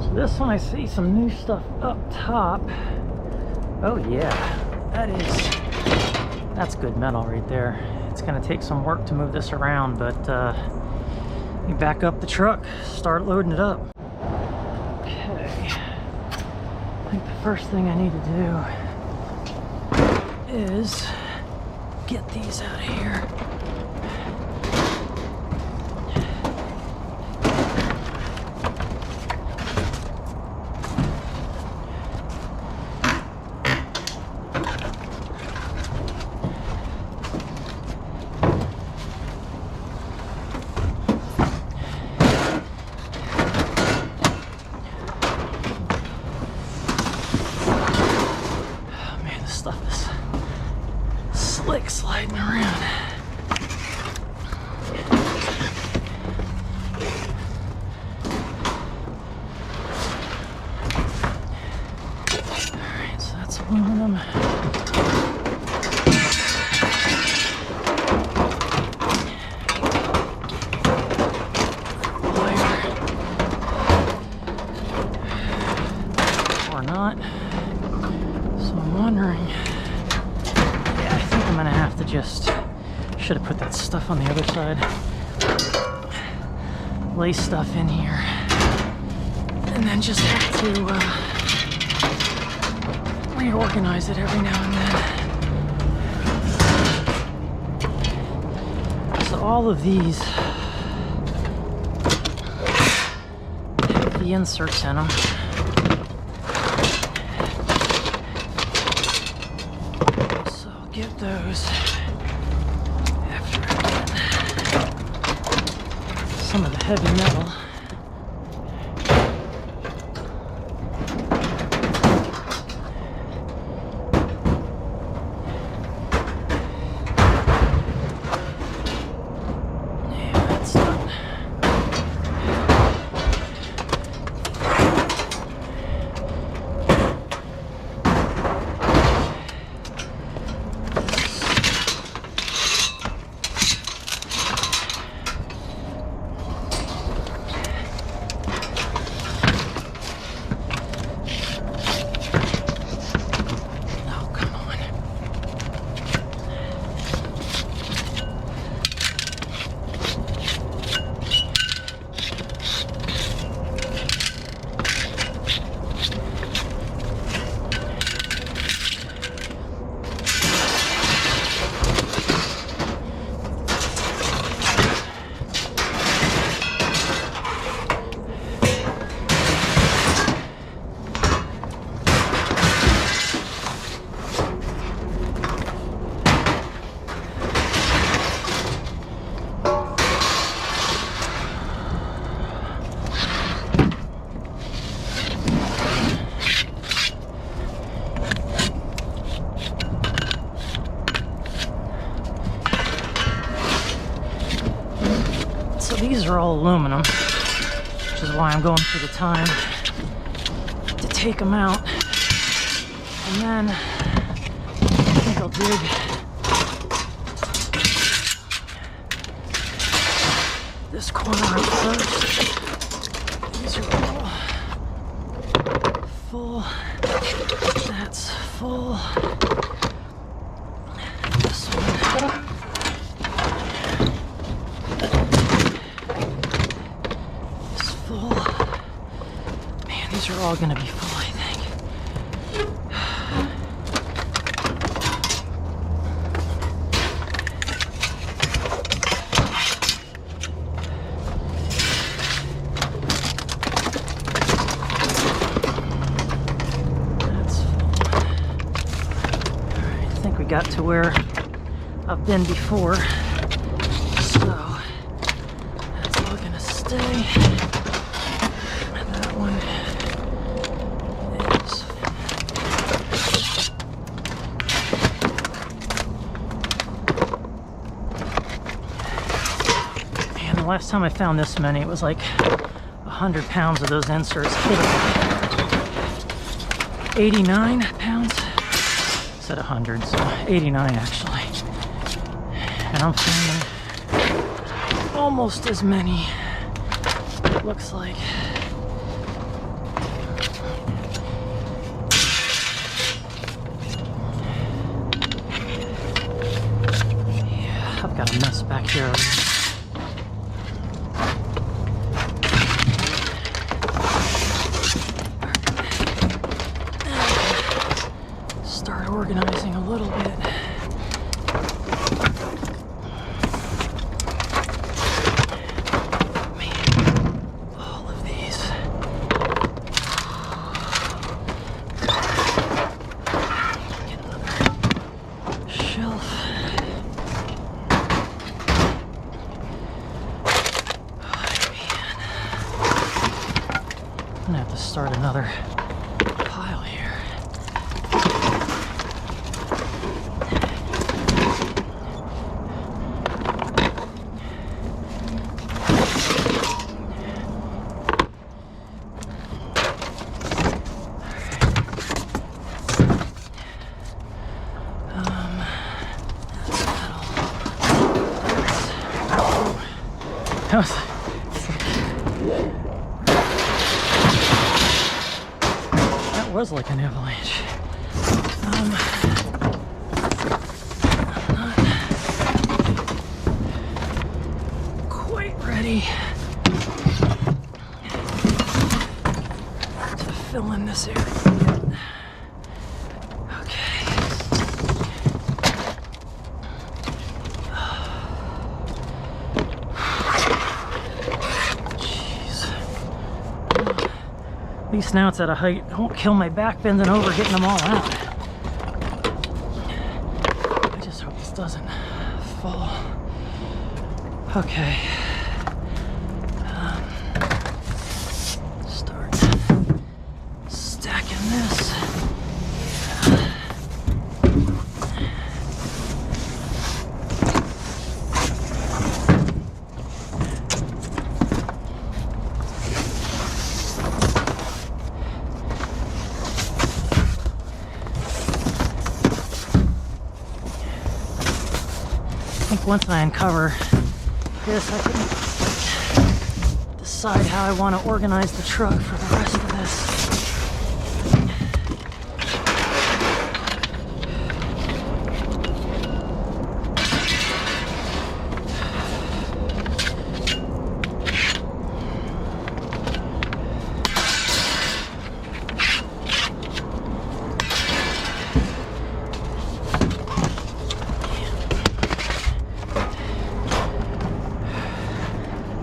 So this one I see some new stuff up top. Oh yeah, that's good metal right there. It's gonna take some work to move this around, but you back up the truck, start loading it up. Okay, I think the first thing I need to do is get these out of here. Slick sliding around. Alright, so that's aluminum. Or not. So I'm wondering. I'm gonna have to just, should have put that stuff on the other side, lay stuff in here, and then just have to reorganize it every now and then. So all of these have the inserts in them. Get those after I get some of the heavy metal. Yeah, that's done. These are all aluminum, which is why I'm going for the time to take them out. And then I think I'll dig this corner up first. These are all full. That's full. This one. These are all going to be full, I think. That's full. Alright, I think we got to where I've been before. So, that's all going to stay. That one. Last time I found this many, it was like 100 pounds of those inserts. 89 pounds? I said 100, so 89 actually. And I'm finding almost as many, it looks like. organizing a little bit. I'm gonna have to start another pile here. That was like an avalanche. I'm not quite ready to fill in this area yet. Okay. At least now it's at a height. I won't kill my back bending over getting them all out. I just hope this doesn't fall. Okay. Start stacking this. I think once I uncover this, I can decide how I want to organize the truck for the rest of this.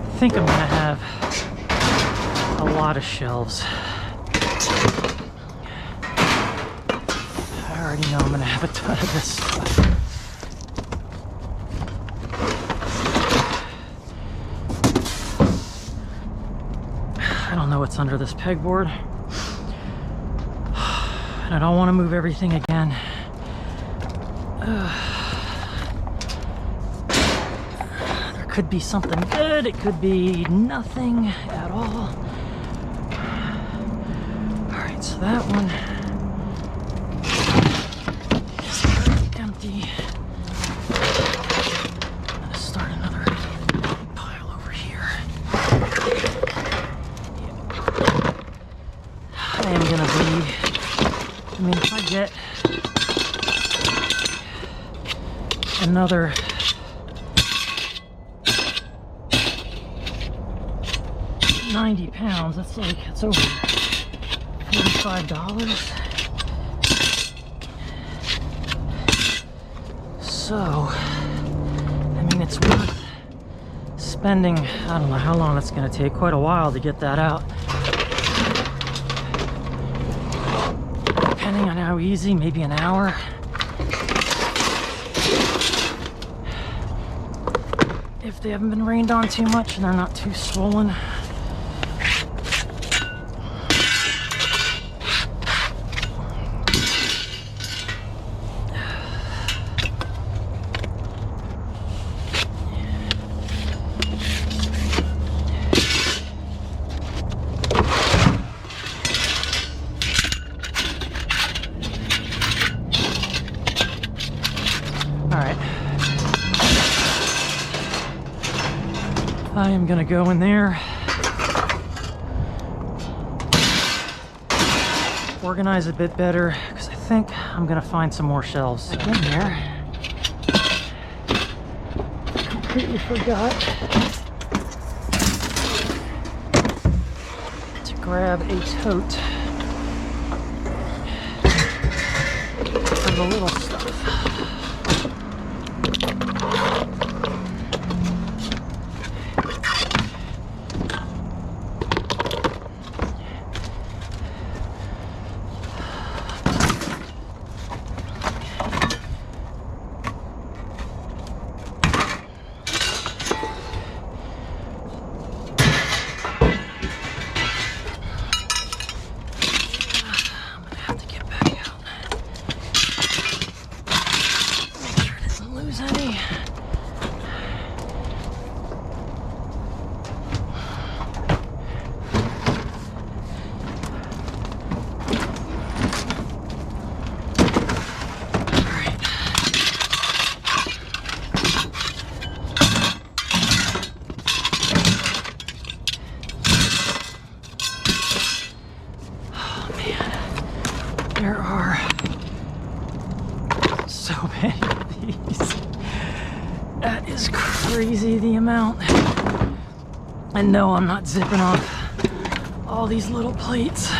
I think I'm gonna have a lot of shelves. I already know I'm gonna have a ton of this stuff. I don't know what's under this pegboard, and I don't want to move everything again. Could be something good, it could be nothing at all. Alright, so that one is empty. I'm gonna start another pile over here. I am gonna be, I mean, if I get another 90 pounds, that's like, it's over $45. So, I mean, it's worth spending, I don't know how long it's going to take, quite a while to get that out. Depending on how easy, maybe an hour. If they haven't been rained on too much and they're not too swollen. Alright. I am gonna go in there, organize a bit better, because I think I'm gonna find some more shelves. Back in there. Completely forgot to grab a tote for of the little stuff. There are so many of these. That is crazy, the amount. And no, I'm not zipping off all these little plates.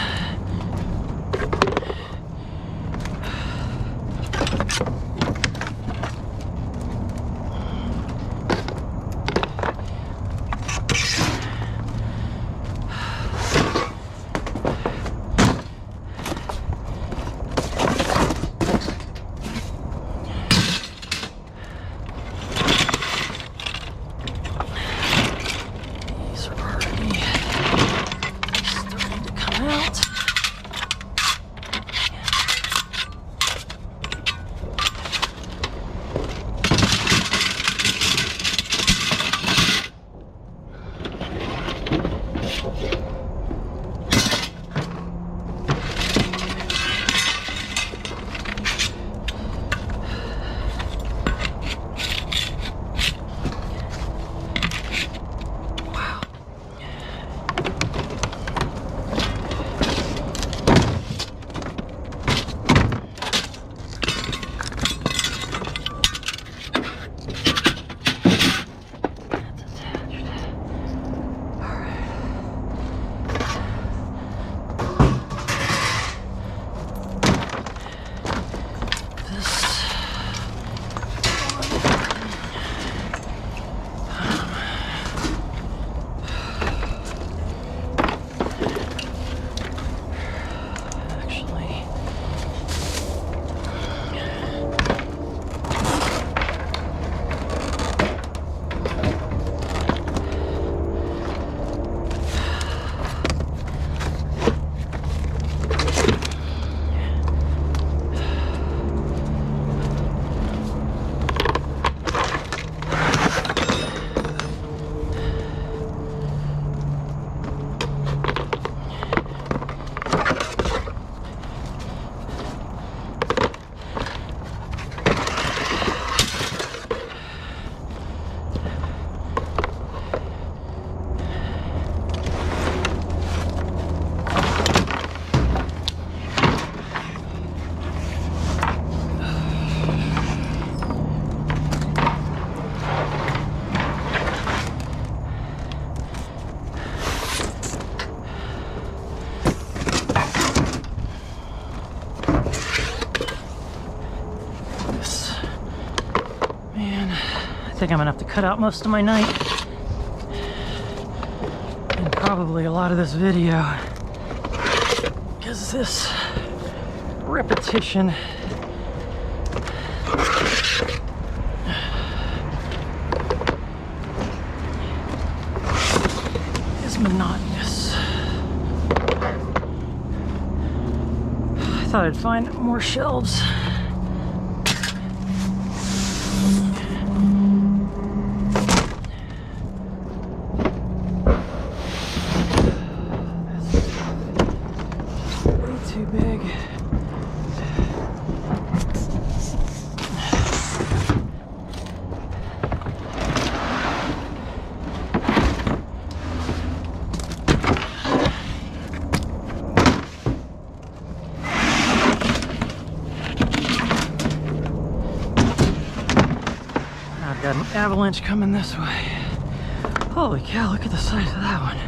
I think I'm gonna have to cut out most of my night and probably a lot of this video, because this repetition is monotonous. I thought I'd find more shelves. Too big. I've got an avalanche coming this way. Holy cow, look at the size of that one.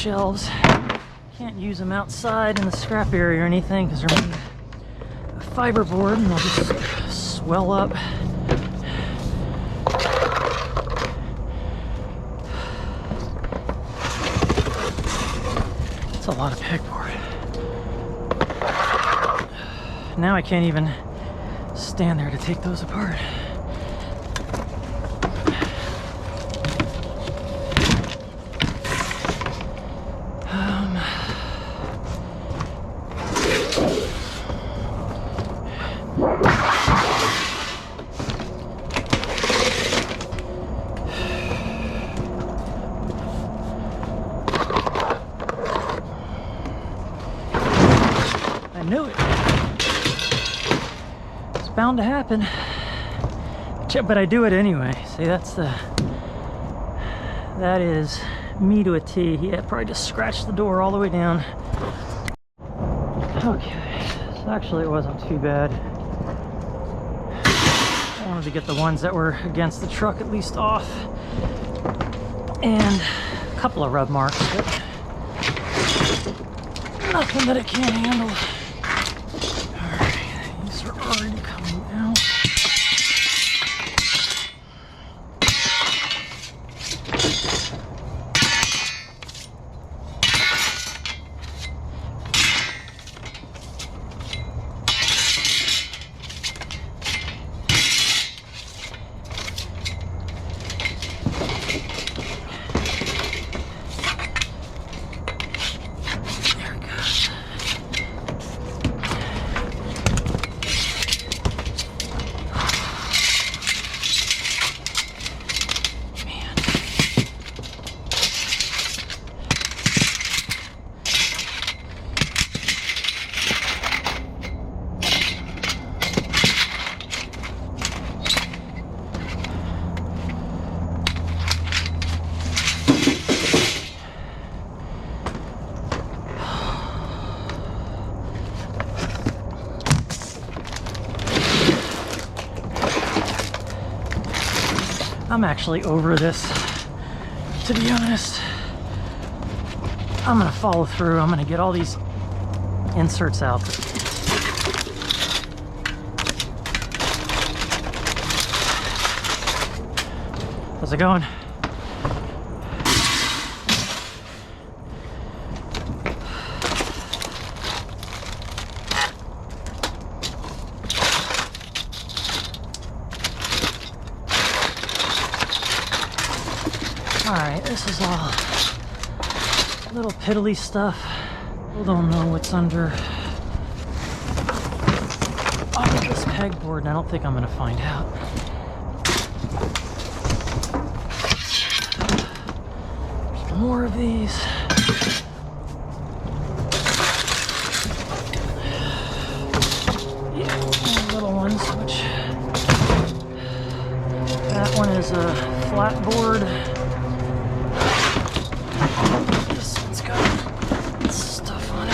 shelves. Can't use them outside in the scrap area or anything because they're made of fiberboard and they'll just swell up. That's a lot of pegboard. Now I can't even stand there to take those apart. I knew it. It's bound to happen. But I do it anyway. See, that is me to a T. Yeah, probably just scratched the door all the way down. Okay, so actually it wasn't too bad. I wanted to get the ones that were against the truck at least off. And a couple of rub marks, but nothing that it can't handle. Alright, these are already coming out. I'm actually over this, to be honest. I'm gonna follow through. I'm gonna get all these inserts out. How's it going? Alright, this is all little piddly stuff. Still don't know what's under all of this pegboard, and I don't think I'm going to find out. There's more of these. Yeah, little ones, which that one is a flat board. This one's got stuff on it.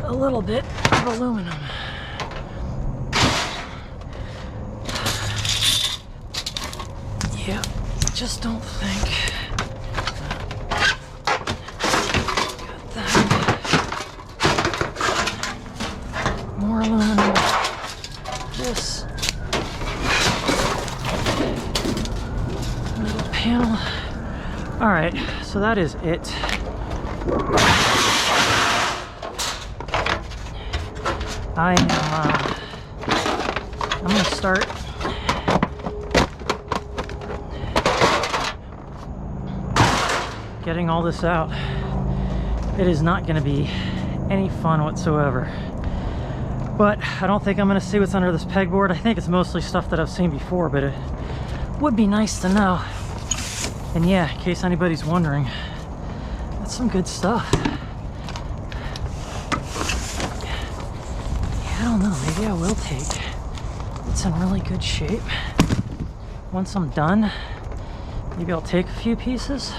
A little bit of aluminum. Yeah, just don't think. Got that. More aluminum. This little panel. All right, so that is it. I'm gonna start getting all this out. It is not gonna be any fun whatsoever, but I don't think I'm gonna see what's under this pegboard. I think it's mostly stuff that I've seen before, but it would be nice to know. And yeah, in case anybody's wondering, that's some good stuff. I don't know, maybe I will take. It's in really good shape. Once I'm done, maybe I'll take a few pieces.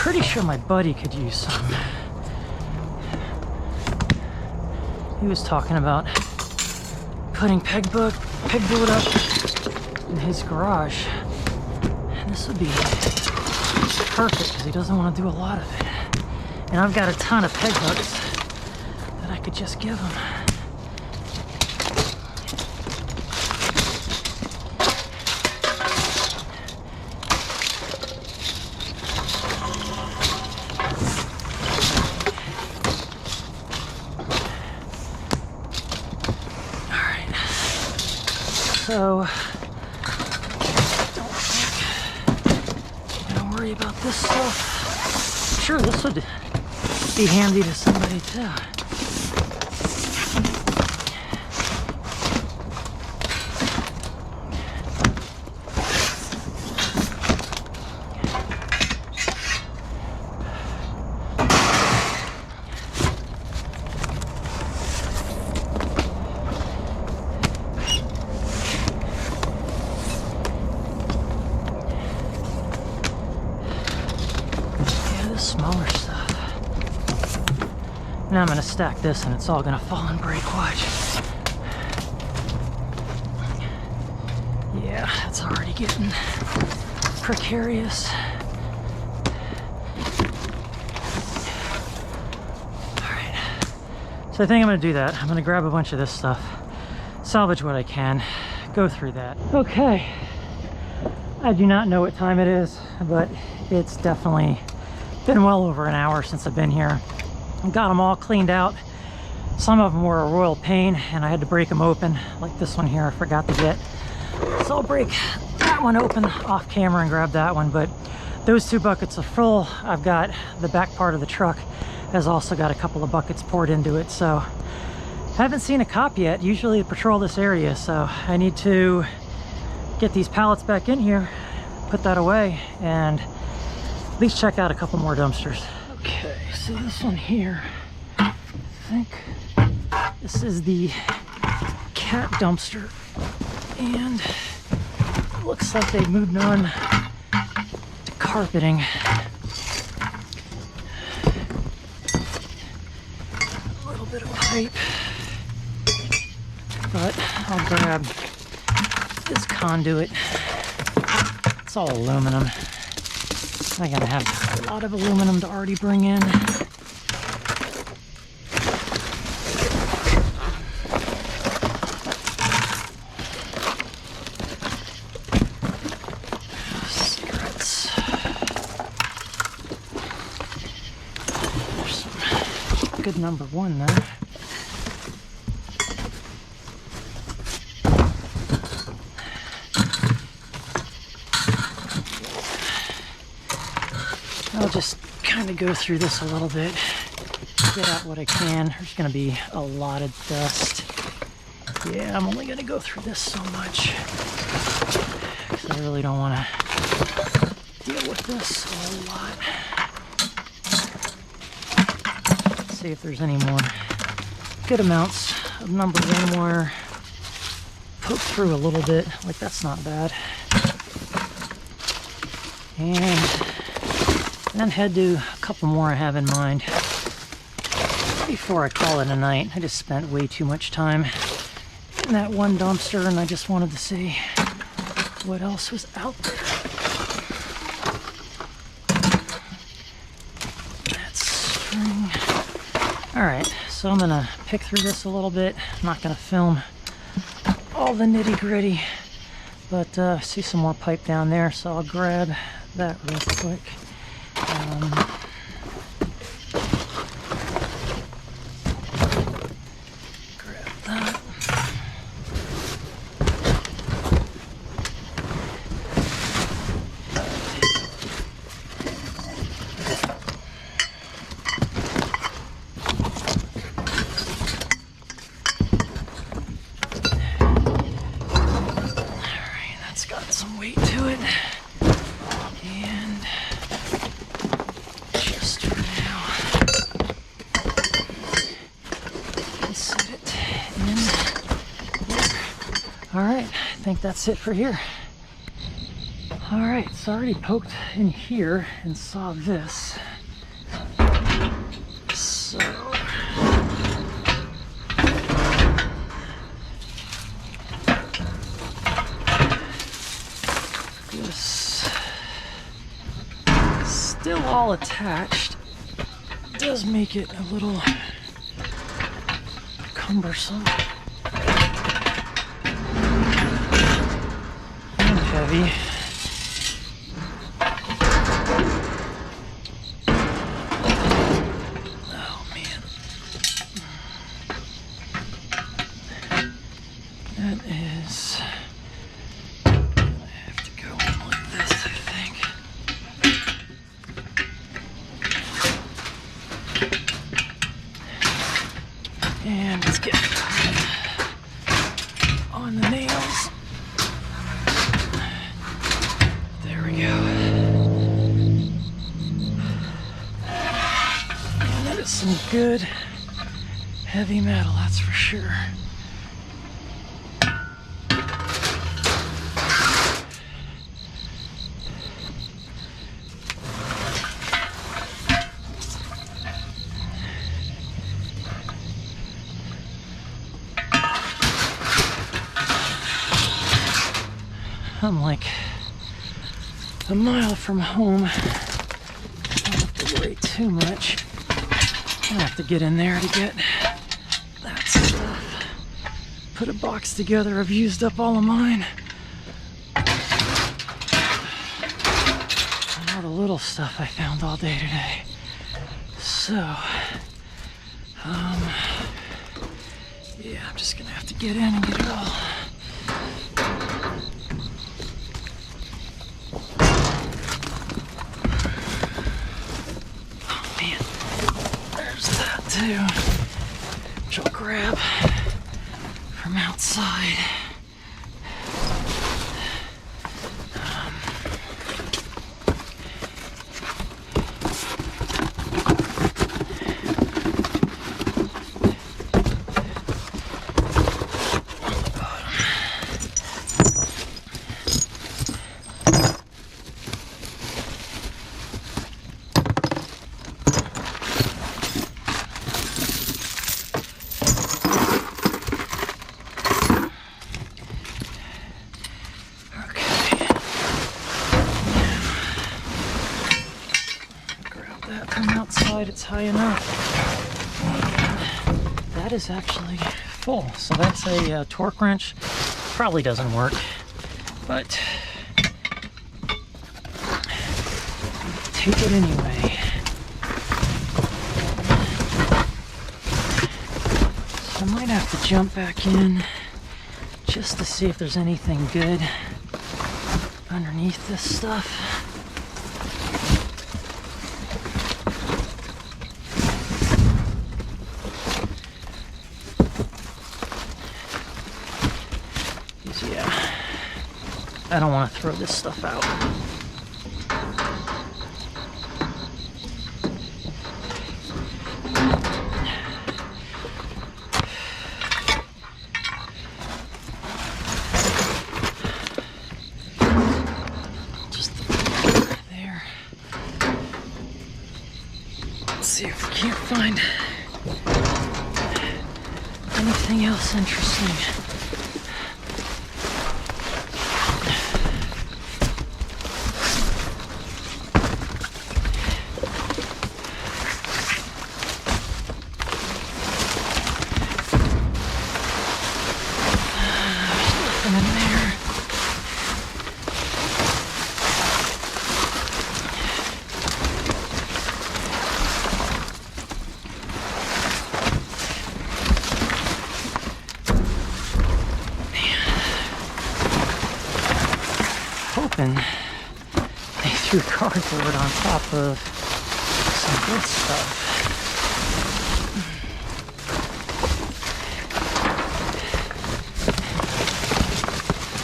pretty sure my buddy could use some. He was talking about putting pegboard up in his garage. And this would be perfect because he doesn't want to do a lot of it. And I've got a ton of peg hooks that I could just give him. So, don't think I'm gonna worry about this stuff. Sure, this would be handy to somebody too. Smaller stuff. Now I'm going to stack this and it's all going to fall and break. Watch. Yeah, it's already getting precarious. Alright. So I think I'm going to do that. I'm going to grab a bunch of this stuff, salvage what I can, go through that. Okay. I do not know what time it is, but it's definitely been well over an hour since I've been here. I got them all cleaned out. Some of them were a royal pain and I had to break them open, like this one here I forgot to get. So I'll break that one open off camera and grab that one, but those 2 buckets are full. I've got the back part of the truck has also got a couple of buckets poured into it, so I haven't seen a cop yet. Usually they patrol this area, so I need to get these pallets back in here, put that away, and at least check out a couple more dumpsters. Okay, so this one here, I think this is the cat dumpster, and it looks like they moved on to carpeting. A little bit of pipe, but I'll grab this conduit. It's all aluminum. I'm gonna have a lot of aluminum to already bring in. Cigarettes. There's some good number 1 there. I'll just kind of go through this a little bit, get out what I can. There's going to be a lot of dust. Yeah, I'm only going to go through this so much because I really don't want to deal with this a lot. Let's see if there's any more good amounts of number 1 wire. Poke through a little bit, like that's not bad. And then head to a couple more I have in mind before I call it a night. I just spent way too much time in that one dumpster and I just wanted to see what else was out there. That's string. Alright, so I'm gonna pick through this a little bit. I'm not gonna film all the nitty gritty, but I see some more pipe down there, so I'll grab that real quick. Grab that. Alright, that's got some weight to it. And just for now, let's set it in here. Alright, I think that's it for here. All right, so I already poked in here and saw this. So this still all attached. Does make it a little cumbersome and heavy. Oh man, that is gonna have to go in like this, I think. And let's get on the nails. There we go. And that is some good heavy metal, that's for sure. I'm like a mile from home. I don't have to worry too much. I have to get in there to get that stuff. Put a box together. I've used up all of mine. And all the little stuff I found all day today. So, yeah, I'm just gonna have to get in and get it all. Too, which I'll grab from outside. It's high enough. That is actually full, so that's a torque wrench. Probably doesn't work, but take it anyway. So I might have to jump back in just to see if there's anything good underneath this stuff. I don't want to throw this stuff out. Just there. Let's see if we can't find anything else interesting. Hoping they threw cardboard on top of some good stuff.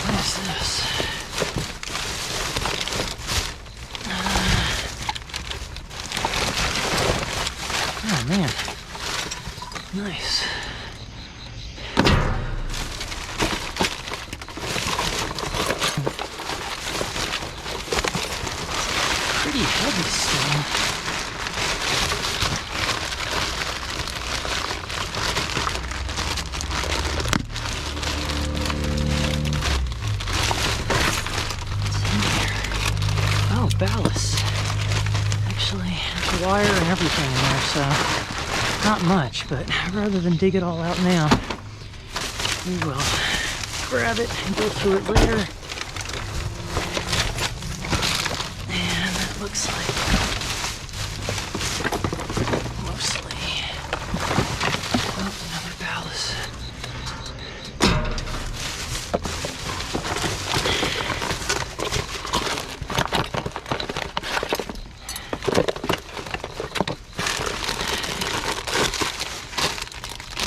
What is this? Oh man, nice. ballast. Actually, there's a wire and everything in there, so not much, but rather than dig it all out now, we will grab it and go through it later. And that looks like mostly another ballast.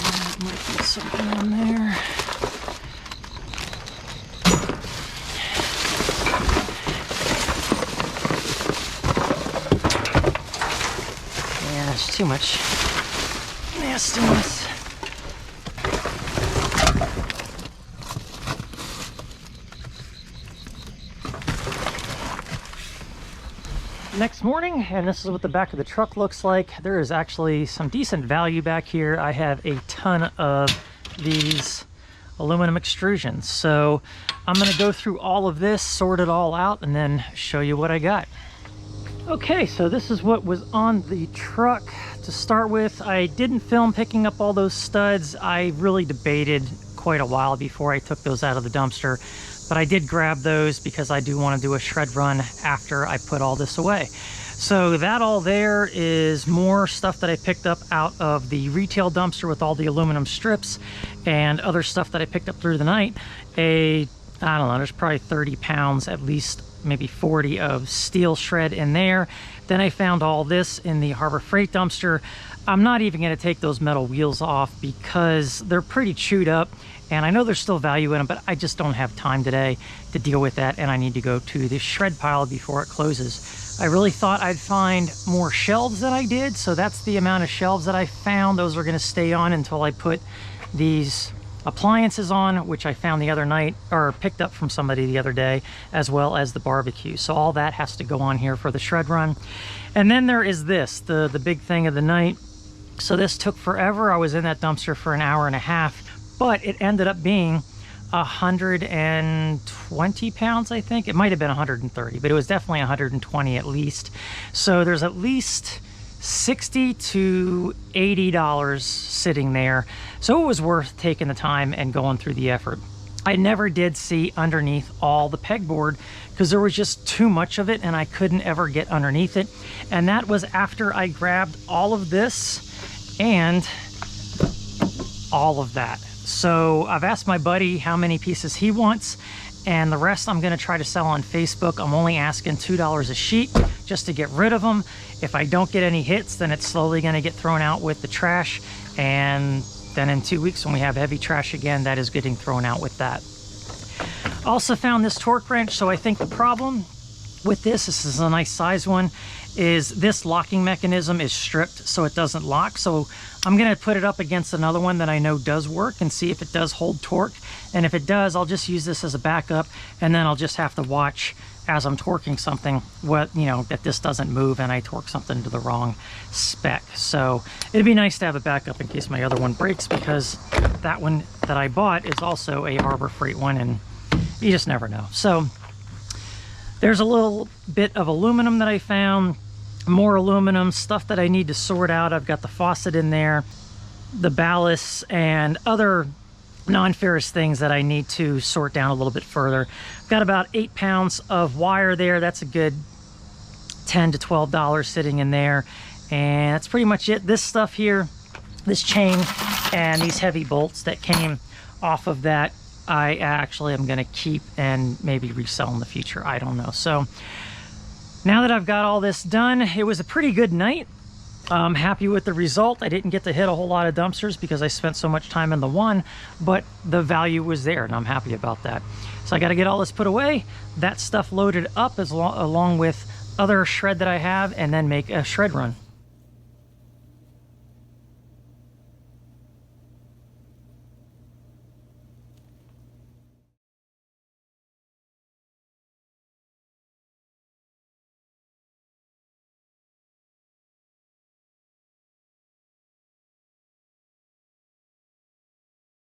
That might be something on there. Too much nastiness. Next morning, and this is what the back of the truck looks like. There is actually some decent value back here. I have a ton of these aluminum extrusions, so I'm going to go through all of this, sort it all out, and then show you what I got. Okay, so this is what was on the truck to start with. I didn't film picking up all those studs. I really debated quite a while before I took those out of the dumpster, but I did grab those because I do want to do a shred run after I put all this away. So that all there is more stuff that I picked up out of the retail dumpster with all the aluminum strips and other stuff that I picked up through the night. I don't know, there's probably 30 pounds at least, maybe 40 of steel shred in there. Then I found all this in the Harbor Freight dumpster. I'm not even going to take those metal wheels off because they're pretty chewed up, and I know there's still value in them, but I just don't have time today to deal with that, and I need to go to the shred pile before it closes. I really thought I'd find more shelves than I did, so that's the amount of shelves that I found. Those are going to stay on until I put these appliances on, which I found the other night, or picked up from somebody the other day, as well as the barbecue. So all that has to go on here for the shred run. And then there is this, the big thing of the night. So this took forever. I was in that dumpster for an hour and a half, but it ended up being 120 pounds, I think. It might have been 130, but it was definitely 120 at least. So there's at least $60 to $80 sitting there. So it was worth taking the time and going through the effort. I never did see underneath all the pegboard because there was just too much of it and I couldn't ever get underneath it. And that was after I grabbed all of this and all of that. So I've asked my buddy how many pieces he wants, and the rest I'm going to try to sell on Facebook. I'm only asking $2 a sheet just to get rid of them. If I don't get any hits, then it's slowly going to get thrown out with the trash, and then in 2 weeks when we have heavy trash again, that is getting thrown out with that. Also found this torque wrench. So I think the problem with this is a nice size one, is this locking mechanism is stripped so it doesn't lock. So I'm going to put it up against another one that I know does work and see if it does hold torque. And if it does, I'll just use this as a backup, and then I'll just have to watch as I'm torquing something, that this doesn't move and I torque something to the wrong spec. So it'd be nice to have a backup in case my other one breaks, because that one that I bought is also a Harbor Freight one, and you just never know. So there's a little bit of aluminum that I found, more aluminum, stuff that I need to sort out. I've got the faucet in there, the ballasts, and other non-ferrous things that I need to sort down a little bit further. I've got about 8 pounds of wire there. That's a good $10 to $12 sitting in there. And that's pretty much it. This stuff here, this chain and these heavy bolts that came off of that, I actually am going to keep and maybe resell in the future. I don't know. So now that I've got all this done, it was a pretty good night. I'm happy with the result. I didn't get to hit a whole lot of dumpsters because I spent so much time in the one, but the value was there and I'm happy about that. So I got to get all this put away, that stuff loaded up along with other shred that I have, and then make a shred run.